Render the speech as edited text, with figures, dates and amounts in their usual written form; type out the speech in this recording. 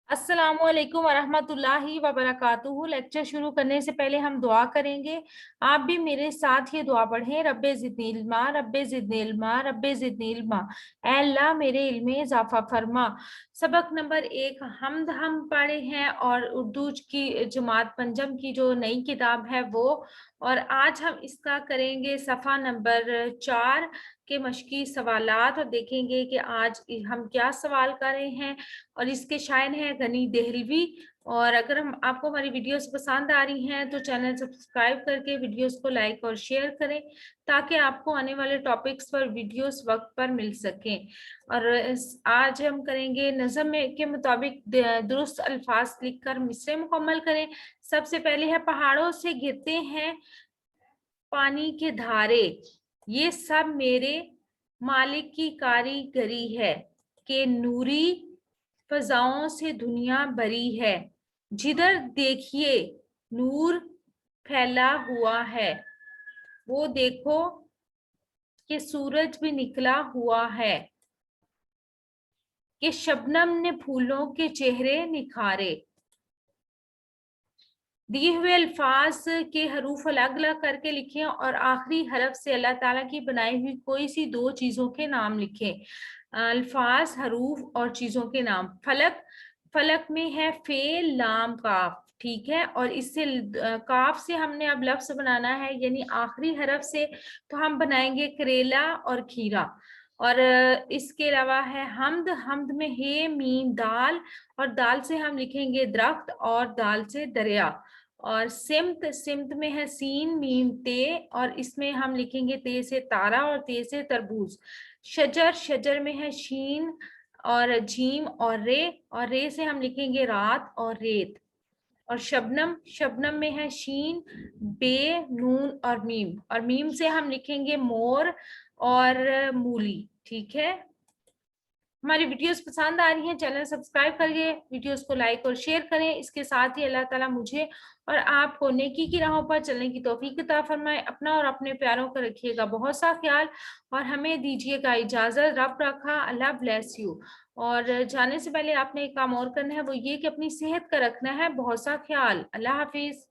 अस्सलामुअलैकुम वरहमतुल्लाहि वबरकातुहू। लेक्चर शुरू करने से पहले हम दुआ करेंगे। आप भी मेरे साथ ये दुआ पढ़ें। रब्बे ज़िदनी इल्मा, रब्बे ज़िदनी इल्मा, रब्बे ज़िदनी इल्मा। ऐ अल्लाह मेरे इल्म में इजाफा फरमा। सबक नंबर 1 हमद हम पढ़े हैं और उर्दू की जमात पंजम की जो नई किताब है वो, और आज हम इसका करेंगे सफ़ा नंबर 4 के मशकी सवालात और देखेंगे कि आज हम क्या सवाल कर रहे हैं। और इसके शायर हैं गनी देहलवी। और अगर हम आपको हमारी वीडियोस पसंद आ रही हैं तो चैनल सब्सक्राइब करके वीडियोस को लाइक और शेयर करें ताकि आपको आने वाले टॉपिक्स पर वीडियोस वक्त पर मिल सकें। और आज हम करेंगे नज़म के मुताबिक दुरुस्त अल्फाज लिखकर मिसरे मुकम्मल करें। सबसे पहले है पहाड़ों से गिरते हैं पानी के धारे, ये सब मेरे मालिक की कारीगरी है कि नूरी फजाओं से दुनिया भरी है। जिधर देखिए नूर फैला हुआ है, वो देखो कि सूरज भी निकला हुआ है, कि शबनम ने फूलों के चेहरे निखारे। दिए हुए अल्फाज के हरूफ अलग अलग करके लिखें और आखिरी हरफ से अल्लाह ताला की बनाई हुई कोई सी दो चीजों के नाम लिखें। अल्फाज, हरूफ और चीजों के नाम। फलक, फलक में है फे लाम काफ, ठीक है। और इससे काफ से हमने अब लफ्ज बनाना है, यानी आखिरी हरफ से तो हम बनाएंगे करेला और खीरा। और इसके अलावा है हमद, हमद में हे मीम दाल, और दाल से हम लिखेंगे दरख्त और दाल से दरिया। और सिमत, सिमत में है सीन मीम ते, और इसमें हम लिखेंगे ते से तारा और ते से तरबूज। शजर, शजर में है शीन और झीम और रे से हम लिखेंगे रात और रेत। और शबनम, शबनम में है शीन बे नून और मीम से हम लिखेंगे मोर और मूली, ठीक है। हमारी वीडियोस पसंद आ रही हैं, चैनल सब्सक्राइब करिए, वीडियोस को लाइक और शेयर करें। इसके साथ ही अल्लाह ताला मुझे और आपको नेकी की राहों पर चलने की तौफीक अता फरमाए। अपना और अपने प्यारों का रखिएगा बहुत सा ख्याल और हमें दीजिएगा इजाजत। रब रखा, अल्लाह ब्लेस यू। और जाने से पहले आपने एक काम और करना है, वो ये कि अपनी सेहत का रखना है बहुत सा ख्याल। अल्लाह हाफिज।